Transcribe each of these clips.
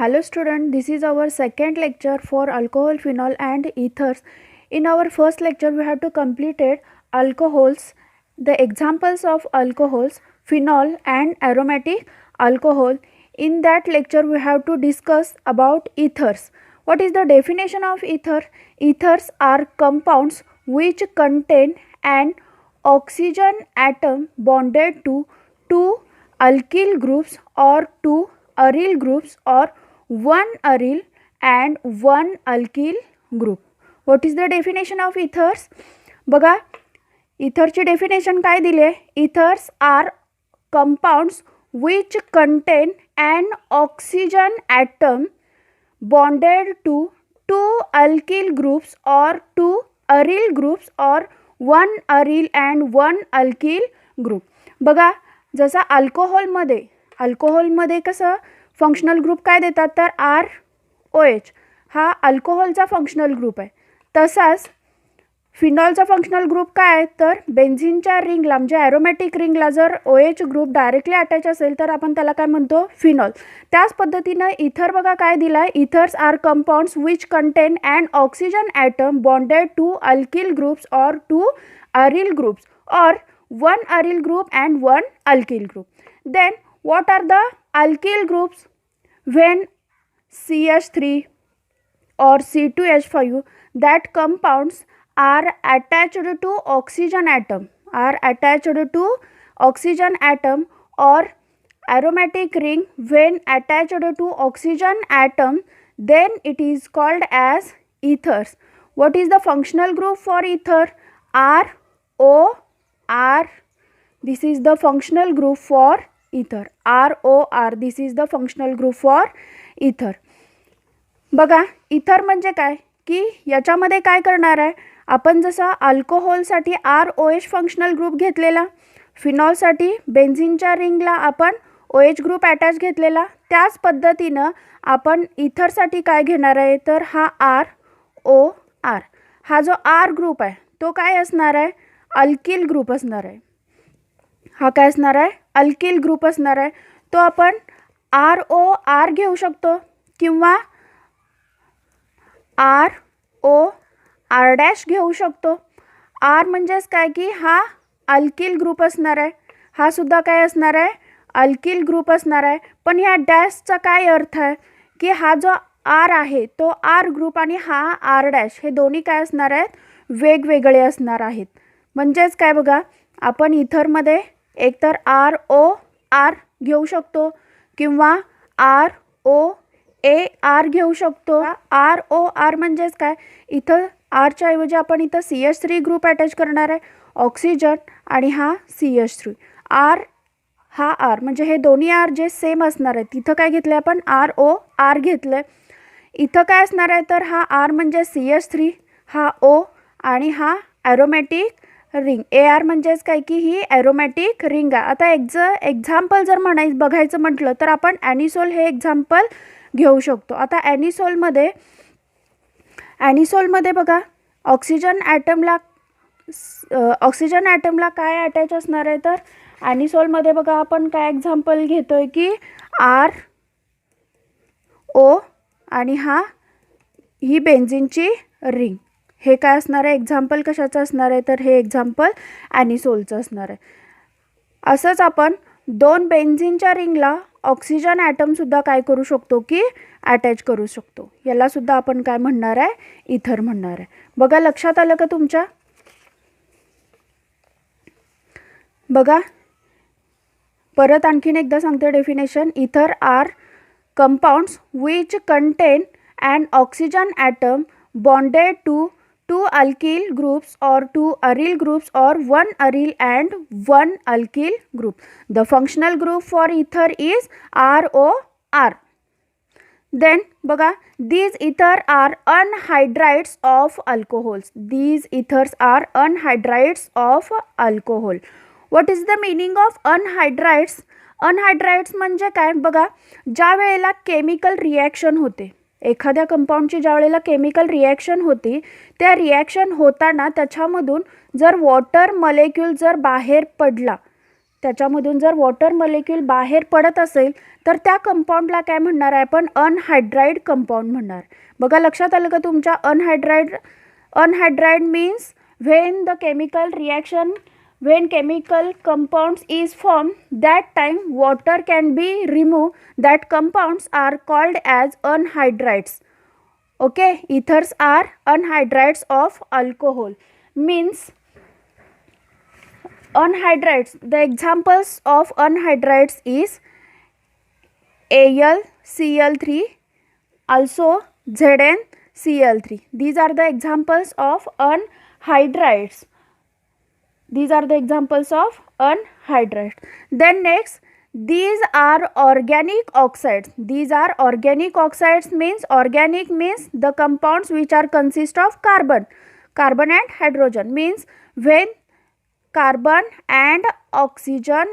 Hello student, this is our second lecture for alcohol, phenol and ethers. In our first lecture we have to completed alcohols, the examples of alcohols, phenol and aromatic alcohol. In that lecture we have to discuss about ethers. What is the definition of ether? Ethers are compounds which contain an oxygen atom bonded to two alkyl groups or two aryl groups or one aryl and one alkyl group. What is the definition of ethers? बघा इथरची definition काय दिली आहे? ethers are compounds which contain an oxygen atom bonded to two alkyl groups or two aryl groups or one aryl and one alkyl group. बघा जसा अल्कोहोलमध्ये कसं functional group काय देतात तर ROH हा अल्कोहोलचा फंक्शनल ग्रुप आहे. तसाच फिनॉलचा फंक्शनल ग्रुप काय आहे तर बेन्झीनच्या रिंगला म्हणजे ॲरोमॅटिक रिंगला जर OH ग्रुप डायरेक्टली अटॅच असेल तर आपण त्याला काय म्हणतो फिनॉल. त्याच पद्धतीनं इथर बघा काय दिलं आहे. Ethers are compounds which contain and oxygen atom bonded to alkyl groups or two aryl groups or one aryl group and one alkyl group. Then what are the alkyl groups? When CH3 or C2H5 that compounds are attached to oxygen atom or aromatic ring when attached to oxygen atom, then it is called as ethers. What is the functional group for ether? ROR. This is the functional group for ether. ROR. This is the functional group for ether. बघा इथर म्हणजे काय की याच्यामध्ये काय करणार आहे आपण जसं अल्कोहोलसाठी ROH फंक्शनल ग्रुप घेतलेला, फिनॉलसाठी बेन्झीनच्या रिंगला आपण OH ग्रुप अटॅच घेतलेला, त्याच पद्धतीनं आपण इथरसाठी काय घेणार आहे तर हा ROR. हा जो R ग्रुप आहे तो काय असणार आहे अल्किल ग्रुप असणार आहे. हा काय असणार आहे अल्किल ग्रुप असणार आहे. तो आपण ROR घेऊ शकतो किंवा ROR' घेऊ शकतो. R म्हणजेच काय की हा अल्किल ग्रुप असणार आहे, हा सुद्धा काय असणार आहे अल्किल ग्रुप असणार आहे. पण ह्या डॅशचा काय अर्थ आहे की हा जो R आहे तो R ग्रुप आणि हा R' हे दोन्ही काय असणार आहेत वेगवेगळे असणार आहेत. म्हणजेच काय बघा आपण इथरमध्ये एकतर ROR घेऊ शकतो किंवा ROAR घेऊ शकतो. ROR म्हणजेच काय इथं Rच्या ऐवजी आपण इथं CH3 ग्रुप अटॅच करणार आहे ऑक्सिजन आणि हा CH3. हा R म्हणजे हे दोन्ही R जे सेम असणार आहे तिथं काय घेतलं आपण ROR घेतलं. इथं काय असणार आहे तर हा R म्हणजे CH3, हा O आणि हा ॲरोमॅटिक रिंग. AR म्हणजेच काय की ही ॲरोमॅटिक रिंग आहे. आता एक्झाम्पल जर बघायचं म्हटलं तर आपण ॲनिसोल हे एक्झाम्पल घेऊ शकतो. आता ॲनिसोलमध्ये बघा ऑक्सिजन ॲटमला काय अटॅच असणार आहे तर ॲनिसोलमध्ये बघा आपण काय एक्झाम्पल घेतो आहे की RO आणि ही बेन्झीनची रिंग. हे काय असणार आहे एक्झाम्पल कशाचं असणार आहे तर हे एक्झाम्पल ॲनिसोलचं असणार आहे. असंच आपण दोन बेन्झीनच्या रिंगला ऑक्सिजन ॲटमसुद्धा काय करू शकतो की अटॅच करू शकतो. यालासुद्धा आपण काय म्हणणार आहे इथर म्हणणार आहे. बघा लक्षात आलं का तुमच्या? बघा परत आणखीन एकदा सांगते definition. Ether are compounds which contain and oxygen atom bonded to two alkyl groups or two aryl groups or one aryl and one alkyl group. The functional group for ether is ROR. Then बघा these ether are anhydrides of alcohols. These ethers are anhydrides of alcohol. What is the meaning of anhydrides? Anhydrides म्हणजे काय बघा ज्या वेळेला chemical reaction होते एखाद्या कंपाऊंडची ज्या वेळेला केमिकल रिॲक्शन होती त्या रिॲक्शन होताना त्याच्यामधून जर वॉटर मॉलिक्यूल जर बाहेर पडला त्याच्यामधून जर वॉटर मॉलिक्यूल बाहेर पडत असेल तर त्या कंपाऊंडला काय म्हणणार आहे आपण, अनहायड्राइड कंपाऊंड म्हणणार. बघा लक्षात आलं का तुमच्या, anhydride means when the chemical reaction, when chemical compounds is formed, that time water can be removed, that compounds are called as anhydrides. Okay, ethers are anhydrides of alcohol. Means anhydrides, the examples of anhydrides is AlCl3, also ZnCl3. These are the examples of anhydrides. These are the examples of anhydrides. Then next, these are organic oxides. These are organic oxides means, organic means the compounds which are consist of carbon and hydrogen. Means when carbon and oxygen,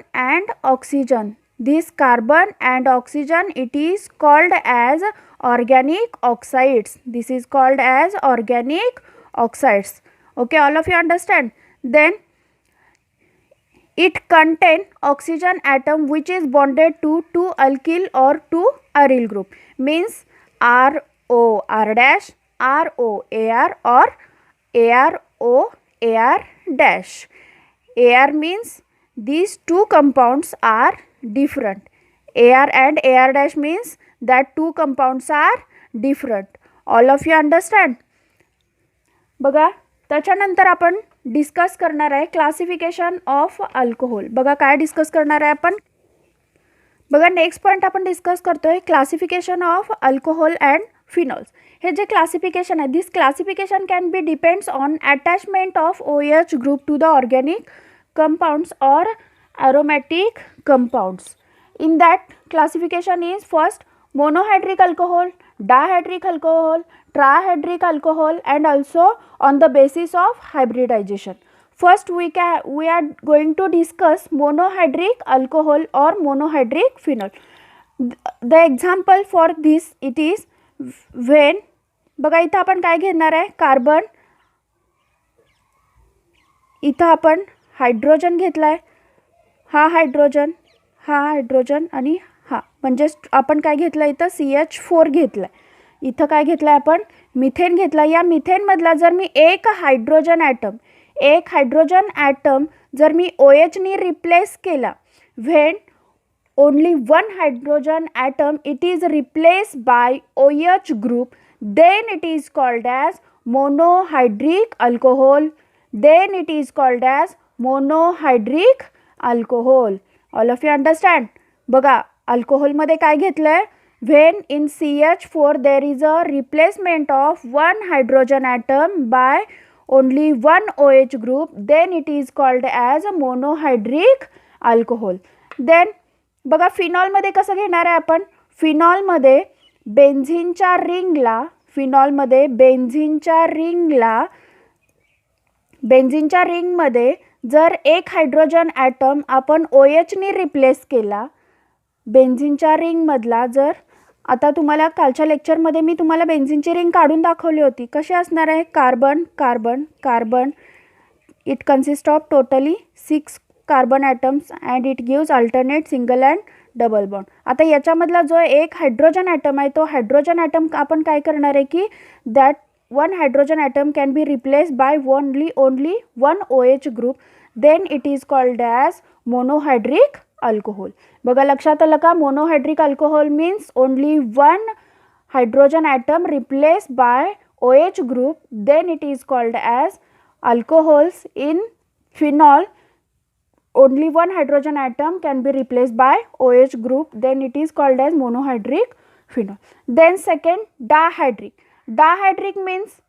this carbon and oxygen, it is called as organic oxides. This is called as organic oxides. Okay, all of you understand? Then it contain oxygen atom which is bonded to 2 alkyl or 2 aryl group. Means RO R dash, RO AR or ARO AR dash. AR means these two compounds are different. AR and AR dash means that two compounds are different. All of you understand? बघा त्याच्यानंतर आपण discuss करणार आहे classification of alcohol. बघा काय discuss करणार आहे आपण, बघा नेक्स्ट पॉईंट आपण डिस्कस करतोय classification of alcohol and phenols. हे जे क्लासिफिकेशन आहे, this classification can be depends on attachment of OH group to the organic compounds or aromatic compounds. In that classification is first monohydric alcohol, dihydric alcohol, trihydric alcohol, and also on the basis of hybridization. First we are going to discuss monohydric alcohol or monohydric phenol. The example for this it is when, बघा इथं आपण काय घेणार आहे, carbon, इथं आपण hydrogen घेतला आहे, हा हायड्रोजन आणि हा म्हणजे आपण काय घेतलं इथं CH4 घेतला आहे. इथं काय घेतलं आहे आपण, मिथेन घेतला. या मिथेनमधला जर मी एक हायड्रोजन ॲटम जर मी OH नी रिप्लेस केला, when only one hydrogen atom it is replace by OH group, then it is called as monohydric alcohol. Then it is called as monohydric alcohol. All of you understand? बघा अल्कोहोलमध्ये काय घेतलं आहे, when in CH4 there is a replacement of one hydrogen atom by only one OH group, then it is called as a monohydric alcohol. Then बघा फिनॉलमध्ये कसं घेणार आहे आपण, फिनॉलमध्ये बेन्झीनच्या रिंगमध्ये जर एक हायड्रोजन ॲटम आपण OH नी रिप्लेस केला, बेन्झीनच्या रिंगमधला जर, आता तुम्हाला कालच्या लेक्चरमध्ये मी तुम्हाला बेन्झीनची रिंग काढून दाखवली होती, कशी असणार आहे, carbon, it consist of totally 6 carbon atoms and it gives alternate single and double bond. आता याच्यामधला जो एक हायड्रोजन ॲटम आहे, तो हायड्रोजन ॲटम आपण काय करणार आहे की that one hydrogen atom can be replaced by only one OH group, then it is called as monohydric alcohol. बघा लक्षात आलं का, monohydric alcohol means only one hydrogen atom replaced by OH group, then it is called as alcohols. In phenol only one hydrogen atom can be replaced by OH group, then it is called as monohydric phenol. Then second, dihydric means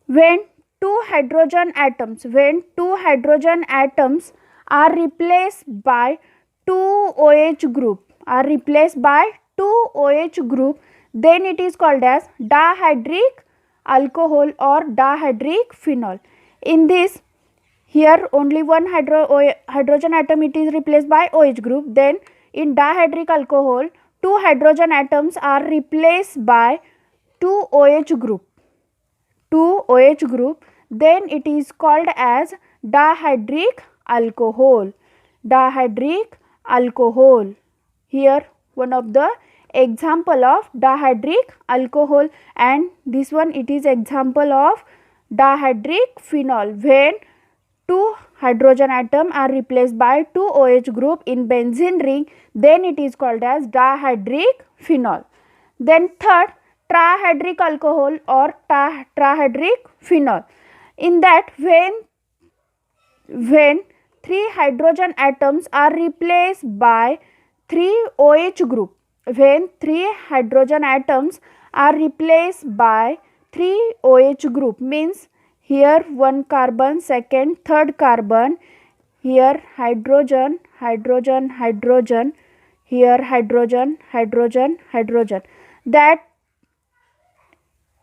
when two hydrogen atoms are replaced by two OH group, then it is called as dihydric alcohol or dihydric phenol. In this, here only one hydrogen atom it is replaced by OH group, then in dihydric alcohol two hydrogen atoms are replaced by two OH group, then it is called as dihydric alcohol. dihydric alcohol. Here one of the example of dihydric alcohol, and this one it is example of dihydric phenol. When two hydrogen atom are replaced by two OH group in benzene ring, then it is called as dihydric phenol. Then third, trihydric alcohol or trihydric phenol. In that, when three hydrogen atoms are replaced by three OH group, when three hydrogen atoms are replaced by three OH group, means here one carbon, second, third carbon, here hydrogen, hydrogen, hydrogen, here hydrogen, hydrogen, hydrogen. That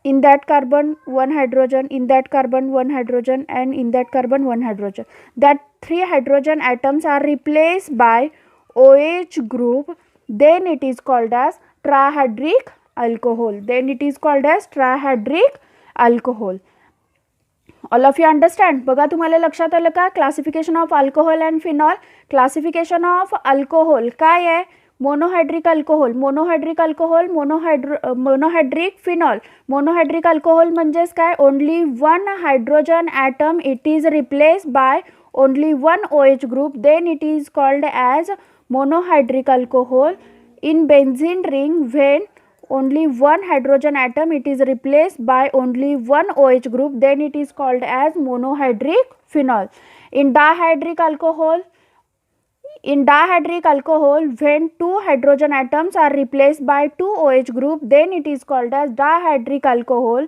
in that carbon one hydrogen, in that carbon one hydrogen, and in that carbon one hydrogen. That three hydrogen atoms are replaced by OH group, then it is called as trihydric alcohol. Then it is called as trihydric alcohol. All of you understand? बघा तुम्हाला लक्षात आलं का? Classification of alcohol and phenol. Classification of alcohol काय आहे? Monohydric alcohol, monohydric alcohol, monohydric phenol. Monohydric alcohol म्हणजेच काय? Only one hydrogen atom it is replaced by only one OH group, then it is called as monohydric alcohol. In benzene ring, when only one hydrogen atom it is replaced by only one OH group, then it is called as monohydric phenol. In dihydric alcohol, when two hydrogen atoms are replaced by two OH group, then it is called as dihydric alcohol.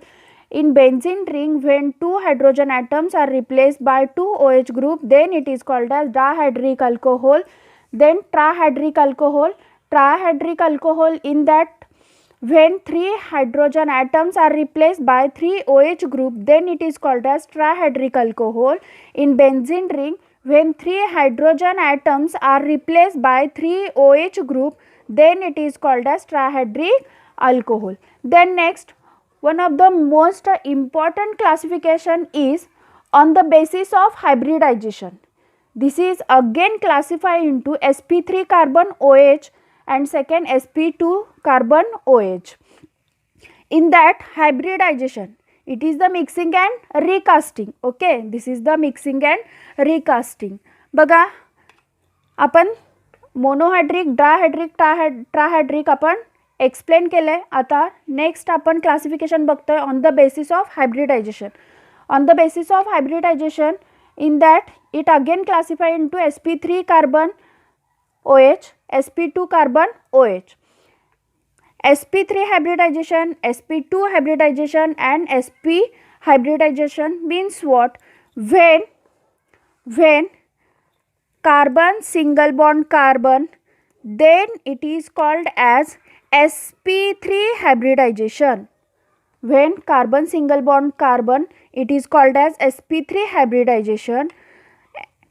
In benzene ring, when two hydrogen atoms are replaced by two OH group, then it is called as dihydric alcohol. Then trihydric alcohol. Trihydric alcohol, in that when three hydrogen atoms are replaced by three OH group, then it is called as trihydric alcohol. In benzene ring, when three hydrogen atoms are replaced by three OH group, then it is called as trihydric alcohol. Then next, one of the most important classification is on the basis of hybridization. This is again classified into sp3 carbon OH and second sp2 carbon OH. In that hybridization, it is the mixing and recasting. Okay, this is the mixing and recasting. बघा आपण monohydric, डायहायड्रिक, ट्रायहायड्रिक आपण explain केलं आहे. आता next आपण classification बघतोय on the basis of hybridisation. On the basis of hybridisation, in that it again classified into sp3 carbon OH, sp2 carbon OH. sp3 hybridization, sp2 hybridization and sp hybridization means what? When carbon single bond carbon, then it is called as sp3 hybridization. When carbon single bond carbon, it is called as sp3 hybridization.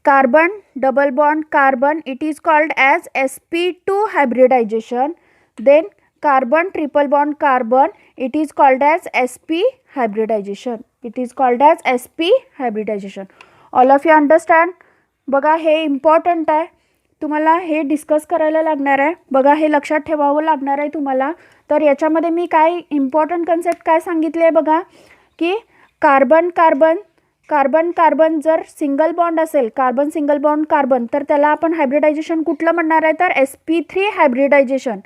Carbon double bond carbon, it is called as sp2 hybridization. Then carbon triple bond carbon, it is called as sp hybridization. It is called as sp hybridization. All of you understand? बघा हे important आहे, तुम्हाला हे discuss करायला लागणार आहे. बघा हे लक्षात ठेवावं लागणार आहे तुम्हाला. तर याच्यामध्ये मी काय इम्पॉर्टंट कन्सेप्ट काय सांगितले आहे बघा, की कार्बन कार्बन कार्बन कार्बन जर सिंगल बॉन्ड असेल, कार्बन सिंगल बॉन्ड कार्बन, तर त्याला आपण हायब्रिडायझेशन कुठलं म्हणणार आहे, तर sp3 hybridisation.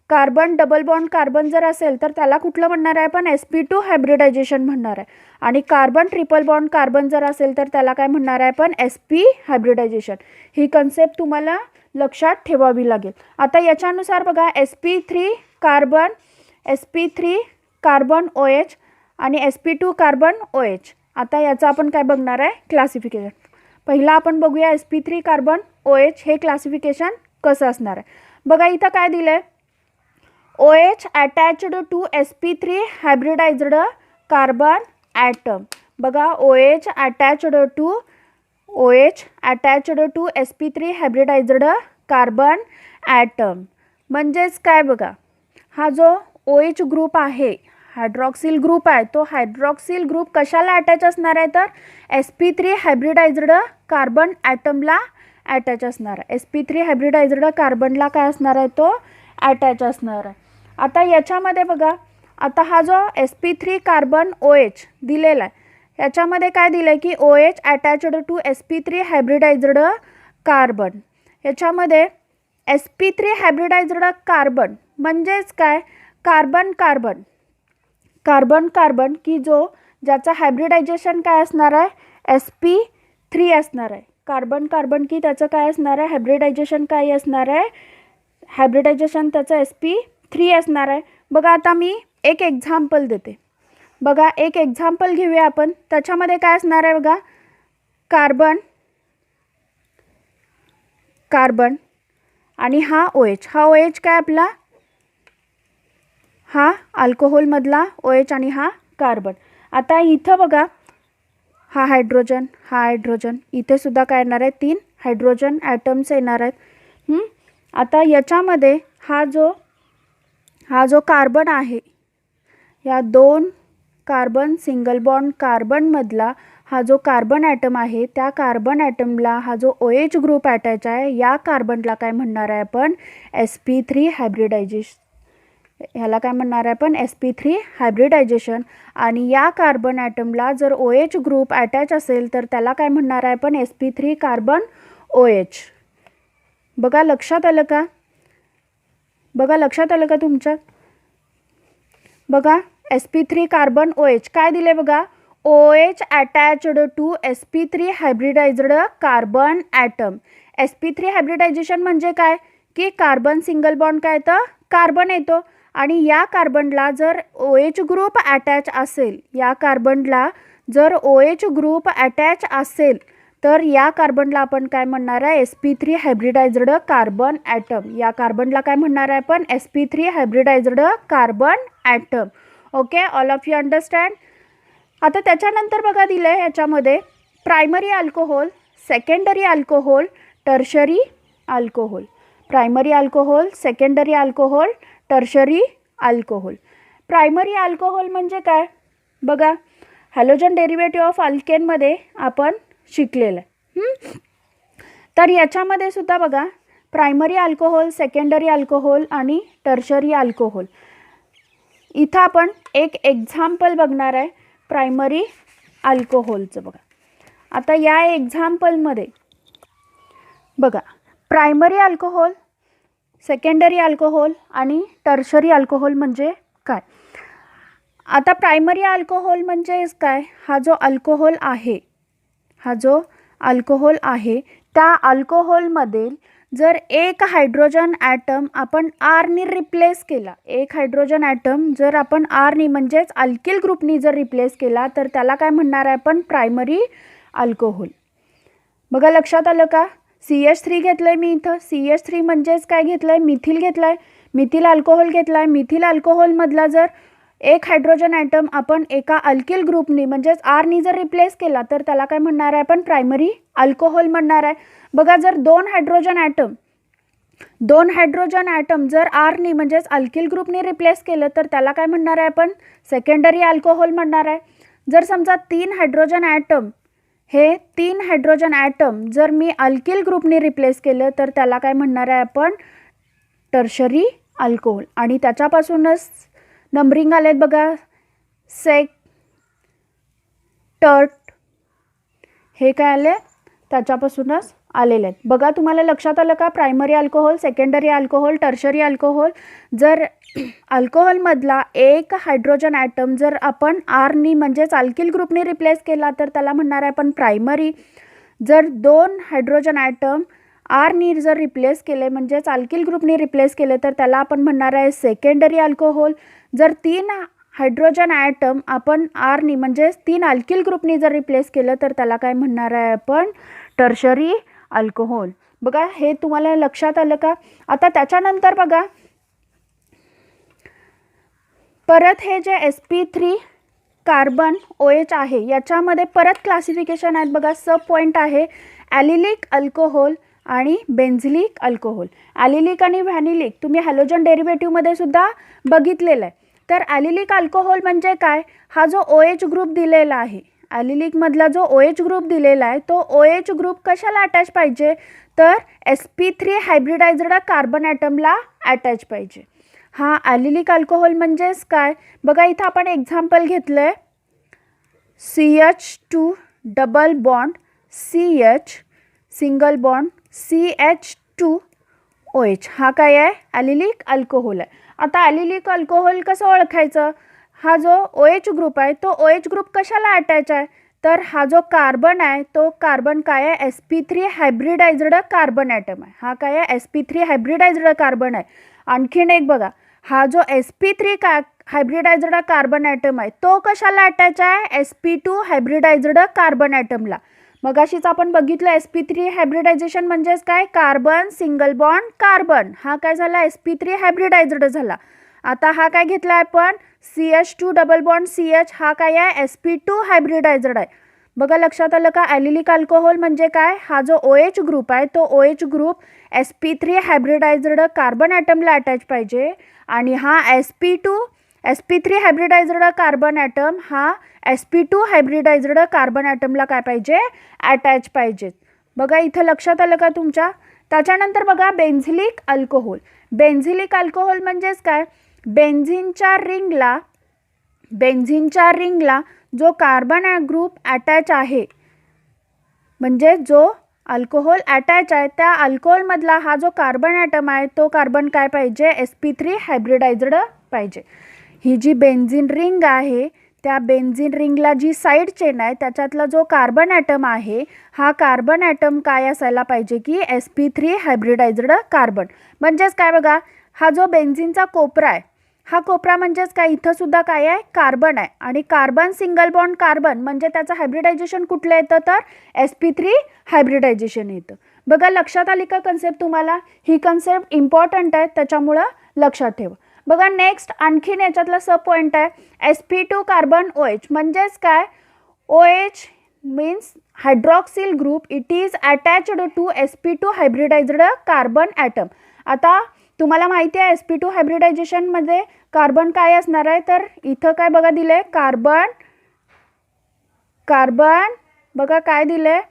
Carbon double bond carbon जर असेल तर त्याला कुठलं म्हणणार आहे आपण, sp2 हायब्रिडायझेशन म्हणणार आहे. आणि कार्बन ट्रिपल बॉन्ड कार्बन जर असेल तर त्याला काय म्हणणार आहे आपण, sp हायब्रिडायझेशन. ही कन्सेप्ट तुम्हाला लक्षात ठेवावी लागेल. आता याच्यानुसार बघा sp3 कार्बन OH आणि sp2 कार्बन OH. आता याचं आपण काय बघणार आहे, क्लासिफिकेशन. पहिला आपण बघूया sp3 कार्बन OH हे क्लासिफिकेशन कसं असणार आहे. बघा इथं काय दिलं आहे, OH attached to sp3 hybridized carbon atom. बघा OH attached to sp3 hybridized carbon atom. म्हणजेच काय बघा, हा जो OH ग्रुप आहे, हायड्रॉक्सिल ग्रुप आहे, तो हायड्रॉक्सिल ग्रुप कशाला अटॅच असणार आहे, तर sp3 हायब्रिडायज्ड कार्बन ॲटमला अटॅच असणार आहे. sp3 हायब्रिडायज्ड कार्बनला काय असणार आहे, तो अटॅच असणार आहे. आता याच्यामध्ये बघा, आता हा जो sp3 कार्बन OH दिलेला आहे, याच्यामध्ये काय दिलं आहे की OH attached to sp3 hybridized carbon. याच्यामध्ये sp3 हायब्रिडायज्ड कार्बन म्हणजेच काय, कार्बन कार्बन कार्बन कार्बन की जो ज्याचा हायब्रिडायजेशन काय असणार आहे, sp3 असणार आहे. कार्बन कार्बन की त्याचं काय असणार आहे, हायब्रिडायजेशन काय असणार आहे, हायब्रिडायजेशन त्याचं sp3 असणार आहे. बघा आता मी एक एक्झाम्पल देते. बघा एक एक्झाम्पल घेऊया आपण. त्याच्यामध्ये काय असणार आहे बघा, कार्बन कार्बन आणि हा OH. हा OH काय आपला, हा अल्कोहोलमधला OH आणि हा कार्बन. आता इथं बघा, हा हायड्रोजन, हा हायड्रोजन, इथे सुद्धा काय येणार आहे, 3 हायड्रोजन ॲटम्स येणार आहेत. आता याच्यामध्ये हा जो कार्बन आहे, या 2 कार्बन सिंगल बॉन्ड कार्बनमधला हा जो कार्बन ॲटम आहे, त्या कार्बन ॲटमला हा जो OH ग्रुप अटॅच आहे, या कार्बनला काय म्हणणार आहे आपण, sp3 हायब्रिडायजेशन. ह्याला काय म्हणणार आहे आपण, sp3 हायब्रिडायजेशन. आणि या कार्बन ॲटमला जर OH ग्रुप अटॅच असेल तर त्याला काय म्हणणार आहे आपण, sp3 कार्बन OH. बघा लक्षात आलं का, बघा लक्षात आलं का तुमच्या. बघा sp3 कार्बन OH काय दिले बघा, OH attached to sp3 hybridized carbon atom. sp3 hybridization म्हणजे काय की कार्बन सिंगल बॉन्ड काय येतं, कार्बन येतो. आणि या कार्बनला जर OH ग्रुप अटॅच असेल, या कार्बनला जर OH ग्रुप अटॅच असेल तर या कार्बनला आपण काय म्हणणार आहे, sp3 हायब्रिडायज्ड कार्बन ॲटम. या कार्बनला काय म्हणणार आहे आपण, sp3 hybridized carbon atom. Okay, all of you understand. आता त्याच्यानंतर बघा दिलं आहे ह्याच्यामध्ये primary alcohol, secondary alcohol, tertiary alcohol. Primary alcohol, secondary alcohol, tertiary alcohol. Primary alcohol म्हणजे काय बघा, हॅलोजन डेरिव्हेटिव्ह ऑफ अल्केनमध्ये आपण शिकलेलं आहे. तर याच्यामध्ये सुद्धा बघा प्रायमरी अल्कोहोल, सेकंडरी अल्कोहोल आणि टर्शरी अल्कोहोल. इथं आपण एक एक्झाम्पल बघणार आहे प्रायमरी अल्कोहोलचं. बघा आता या एक्झाम्पलमध्ये बघा, प्रायमरी अल्कोहोल, सेकंडरी अल्कोहोल आणि टर्शरी अल्कोहोल म्हणजे काय. आता प्रायमरी अल्कोहोल म्हणजे काय, हा जो अल्कोहोल आहे, हा जो अल्कोहोल आहे, त्या अल्कोहोलमध्ये जर एक हायड्रोजन ॲटम आपण आरनी रिप्लेस केला, एक हायड्रोजन ॲटम जर आपण आरनी म्हणजेच अल्किल ग्रुपनी जर रिप्लेस केला तर त्याला काय म्हणणार आहे आपण, प्रायमरी अल्कोहोल. बघा लक्षात आलं का. CH3 घेतलं आहे मी इथं. CH3 म्हणजेच काय घेतलं आहे, मिथिल घेतलं आहे, मिथिल अल्कोहोल घेतला आहे. मिथिल अल्कोहोलमधला जर एक हायड्रोजन ॲटम आपण एका अल्किल ग्रुपनी म्हणजेच आरनी जर रिप्लेस केला तर त्याला काय म्हणणार आहे आपण, प्रायमरी अल्कोहोल म्हणणार आहे. बघा जर दोन हायड्रोजन ॲटम जर आरनी म्हणजेच अल्किल ग्रुपनी रिप्लेस केलं तर त्याला काय म्हणणार आहे आपण, सेकंडरी अल्कोहोल म्हणणार आहे. जर समजा 3 हायड्रोजन ॲटम, हे 3 हायड्रोजन ॲटम जर मी अल्किल ग्रुपनी रिप्लेस केलं तर त्याला काय म्हणणार आहे आपण, टर्शरी अल्कोहोल. आणि त्याच्यापासूनच नंबरिंग आलेत बघा, सेक, टर्ट, हे काय आले त्याच्यापासूनच आलेले आहेत. बघा तुम्हाला लक्षात आलं का, primary alcohol, secondary alcohol, tertiary alcohol. जर अल्कोहोलमधला एक हायड्रोजन ॲटम जर आपण आरनी म्हणजेच अल्किल ग्रुपनी रिप्लेस केला तर त्याला म्हणणार आहे आपण प्रायमरी. जर 2 हायड्रोजन ॲटम आरनी जर रिप्लेस केले म्हणजेच अल्किल ग्रुपनी रिप्लेस केले तर त्याला आपण म्हणणार आहे सेकंडरी अल्कोहोल. जर 3 हायड्रोजन ॲटम आपण आरनी म्हणजेच 3 अल्किल ग्रुपनी जर रिप्लेस केलं तर त्याला काय म्हणणार आहे आपण, टर्शरी अल्कोहोल. बघा हे तुम्हाला लक्षात आलं का. आता त्याच्यानंतर बघा परत हे जे sp3 कार्बन OH आहे याच्यामध्ये परत क्लासिफिकेशन आहेत बघा. सब पॉईंट आहे ॲलिलिक अल्कोहोल आणि बेन्झिलिक अल्कोहोल. ॲलिलिक आणि व्हॅनिलिक तुम्ही हॅलोजन डेरिव्हेटिव्हमध्ये सुद्धा बघितलेलं आहे. तर ॲलिलिक अल्कोहोल म्हणजे काय, हा जो OH ग्रुप दिलेला आहे, ॲलिलिक मधला जो OH ग्रुप दिलेला आहे तो OH ग्रुप कशाला अटॅच पाहिजे, तर sp3 हायब्रिडायज्ड कार्बन ॲटमला अटॅच पाहिजे. हा ॲलिलिक अल्कोहोल म्हणजेच काय बघा, इथं आपण एक्झाम्पल घेतलं आहे CH2 double bond CH single bond CH2OH. हा काय आहे, ॲलिलिक अल्कोहोल आहे. आता ॲलिलिक अल्कोहोल कसं ओळखायचं, हा जो OH ग्रुप आहे तो OH ग्रुप कशाला अटॅच आहे, तर हा जो कार्बन आहे तो कार्बन काय आहे, sp3 हायब्रिडायज्ड कार्बन ॲटम आहे. हा काय आहे, sp3 हायब्रिडायज्ड कार्बन आहे. आणखीन एक बघा, हा जो sp3 हायब्रिडायज्ड कार्बन ॲटम आहे तो कशाला अटॅच आहे, sp2 हायब्रिडायज्ड कार्बन ॲटमला. मगाशीच आपण बघितलं sp3 हायब्रिडायझेशन म्हणजेच काय, कार्बन सिंगल बॉन्ड कार्बन. हा काय झाला, sp3 हायब्रिडायज्ड झाला. आता हा काय घेतला आपण, CH2 डबल बॉन्ड CH. हा काय आहे, sp2 हायब्रिडायज्ड आहे. बघा लक्षात आलं का, ॲलिलिक अल्कोहोल म्हणजे काय, हा जो OH ग्रुप आहे तो OH group sp3 hybridized carbon ॲटमला अटॅच पाहिजे आणि हा sp3 हायब्रिडायज्ड कार्बन ॲटम हा sp2 हायब्रिडायज्ड कार्बन ॲटमला काय पाहिजे, अटॅच पाहिजे. बघा इथं लक्षात आलं का तुमच्या. त्याच्यानंतर बघा बेन्झिलिक अल्कोहोल. बेन्झिलिक अल्कोहोल म्हणजेच काय, बेन्झिनच्या रिंगला जो कार्बन ग्रुप अटॅच आहे, म्हणजे जो अल्कोहोल अटॅच आहे त्या अल्कोहोलमधला हा जो कार्बन ॲटम आहे तो कार्बन काय पाहिजे, sp3 हायब्रिडायज्ड पाहिजे. ही जी बेन्झिन रिंग आहे त्या बेन्झिन रिंगला जी साईड चेन आहे त्याच्यातला जो कार्बन ॲटम आहे हा कार्बन ॲटम काय असायला पाहिजे की sp3 हायब्रिडायज्ड कार्बन. म्हणजेच काय बघा, हा जो बेन्झिनचा कोपरा आहे हा कोपरा म्हणजेच काय, इथं सुद्धा काय आहे, कार्बन आहे आणि कार्बन सिंगल बॉन्ड कार्बन म्हणजे त्याचं हायब्रिडायझेशन कुठलं येतं, तर sp3 हायब्रिडायझेशन येतं. बघा लक्षात आली का कन्सेप्ट तुम्हाला, ही कन्सेप्ट इम्पॉर्टंट आहे त्याच्यामुळं लक्षात ठेवा. बघा नेक्स्ट आणखीन याच्यातला सब पॉईंट आहे sp2 कार्बन OH. म्हणजेच काय, OH means hydroxyl group, it is attached to sp2 hybridized carbon atom. आता तुम्हाला माहिती आहे sp2 हायब्रिडायझेशनमध्ये कार्बन काय असणार आहे, तर इथं काय बघा दिलं आहे, कार्बन बघा काय दिलं आहे,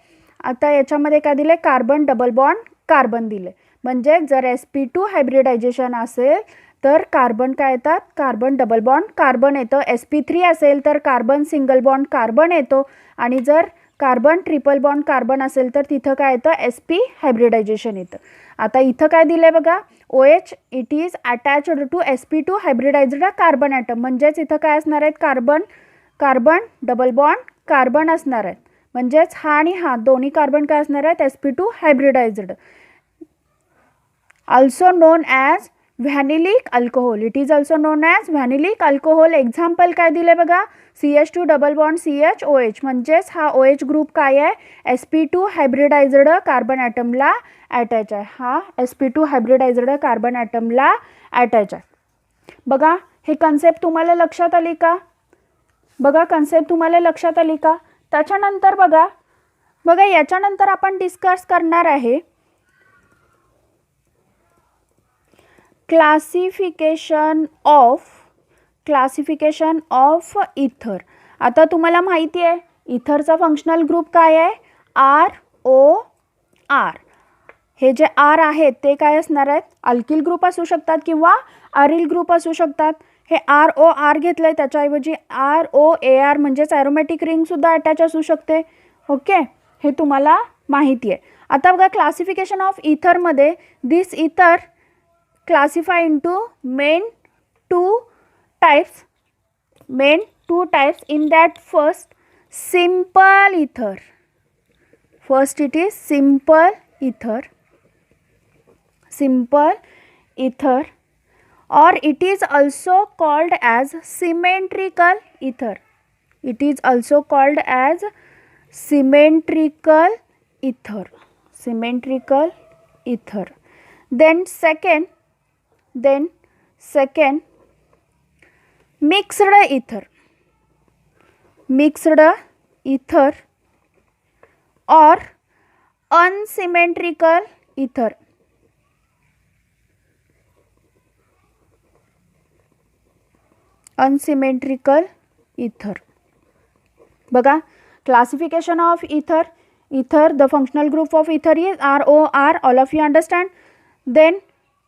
आता याच्यामध्ये काय दिलं आहे, कार्बन डबल बॉन्ड कार्बन दिले. म्हणजे जर sp2 हायब्रिडायझेशन असेल तर कार्बन काय येतात, कार्बन डबल बॉन्ड कार्बन येतं. sp3 असेल तर कार्बन सिंगल बॉन्ड कार्बन येतो आणि जर कार्बन ट्रिपल बॉन्ड कार्बन असेल तर तिथं काय येतं, sp हायब्रिडायझेशन येतं. आता इथं काय दिलं आहे बघा, OH it is attached to sp2 hybridized carbon atom. म्हणजेच इथं काय असणार आहेत, कार्बन डबल बॉन्ड कार्बन असणार आहेत. म्हणजेच हा आणि हा दोन्ही कार्बन काय असणार आहेत, sp2 hybridized. Also known as vanillic alcohol. It is also known as vanillic alcohol. Example काय दिले बघा, CH2 डबल बॉन्ड CHOH. म्हणजेच हा OH ग्रुप काय आहे, sp2 हायब्रिडायज्ड कार्बन ॲटमला अटॅच आहे. हा sp2 हायब्रिडायज्ड कार्बन ॲटमला अटॅच आहे. बघा हे कन्सेप्ट तुम्हाला लक्षात आली का, बघा कन्सेप्ट तुम्हाला लक्षात आली का. त्याच्यानंतर बघा याच्यानंतर आपण डिस्कस करणार आहे क्लासिफिकेशन ऑफ इथर. आता तुम्हाला माहिती आहे इथरचा फंक्शनल ग्रुप काय आहे, ROR. हे जे R आहेत ते काय असणार आहेत, अल्किल ग्रुप असू शकतात किंवा अरिल ग्रुप असू शकतात. हे ROR घेतलं आहे त्याच्याऐवजी ROAR म्हणजेच ॲरोमॅटिक रिंगसुद्धा अटॅच असू शकते. ओके, हे तुम्हाला माहिती आहे. आता बघा क्लासिफिकेशन ऑफ इथरमध्ये दिस इथर classify into main two types. In that first simple ether. First it is simple ether or it is also called as symmetrical ether. Then second mixed ether or unsymmetrical ether. बघा Classification of ether. Ether, the functional group of ether is ROR. All of you understand? Then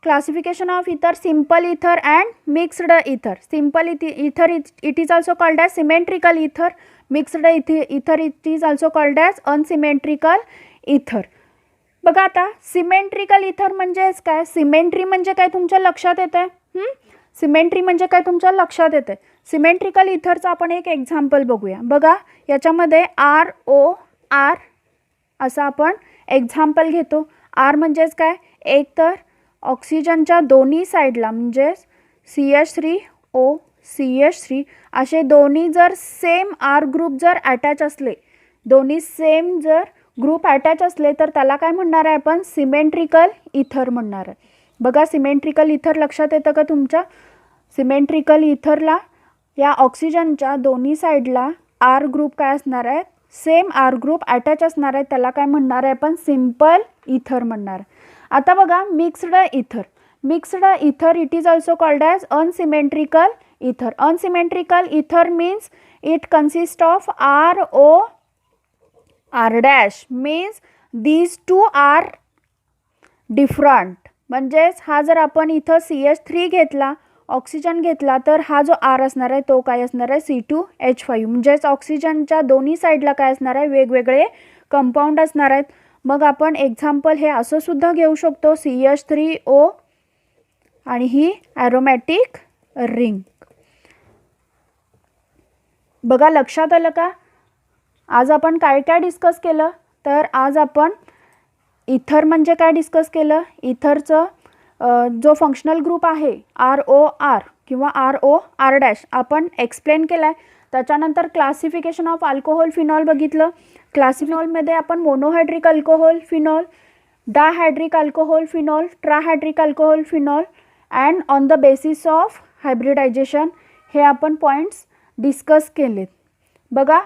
classification of ether, simple ether and mixed ether. Simple ether, it is also called as symmetrical ether. Mixed ether, it is also called as unsymmetrical ether. बघा आता symmetrical इथर म्हणजेच काय, symmetry म्हणजे काय तुमच्या लक्षात येते? सिमेट्री म्हणजे काय तुमच्या लक्षात येते? सिमेट्रिकल इथरचं आपण एक एक्झाम्पल बघूया. बघा याच्यामध्ये ROR असं आपण एक्झाम्पल घेतो. R म्हणजेच काय, एक तर ऑक्सिजनच्या दोन्ही साईडला म्हणजेच CH3O CH3 असे दोन्ही जर सेम R ग्रुप जर अटॅच असले, दोन्ही सेम जर ग्रुप अटॅच असले तर त्याला काय म्हणणार आहे आपण? सिमेट्रिकल इथर म्हणणार आहे. बघा सिमेट्रिकल इथर लक्षात येतं का तुमच्या? सिमेट्रिकल इथरला या ऑक्सिजनच्या दोन्ही साईडला R ग्रुप काय असणार आहे? सेम R ग्रुप अटॅच असणार आहे, त्याला काय म्हणणार आहे आपण? सिम्पल इथर म्हणणार. आता बघा मिक्स्ड इथर. मिक्स्ड इथर it is also called as unsymmetrical इथर. अनसिमेट्रिकल इथर means it consist of RO R dash means these two are different. म्हणजेच हा जर आपण इथं CH3 घेतला, ऑक्सिजन घेतला, तर हा जो R असणार आहे तो काय असणार आहे? C2H5. म्हणजेच ऑक्सिजनच्या दोन्ही साईडला काय असणार आहे? वेगवेगळे कंपाऊंड असणार आहेत. मग आपण एक्झाम्पल हे असं सुद्धा घेऊ शकतो, CH3O आणि ही ॲरोमॅटिक रिंग. बघा लक्षात आलं का? आज आपण काय काय डिस्कस केलं? तर आज आपण इथर म्हणजे काय डिस्कस केलं? इथरचं जो फंक्शनल ग्रुप आहे ROR किंवा ROR डॅश आपण एक्सप्लेन केला आहे. त्याच्यानंतर क्लासिफिकेशन ऑफ अल्कोहोल फिनॉल बघितलं. क्लासिफिनॉलमध्ये आपण monohydric alcohol phenol, dihydric alcohol phenol, trihydric alcohol phenol and on the basis of hybridization हे आपण पॉईंट्स डिस्कस केलेत. बघा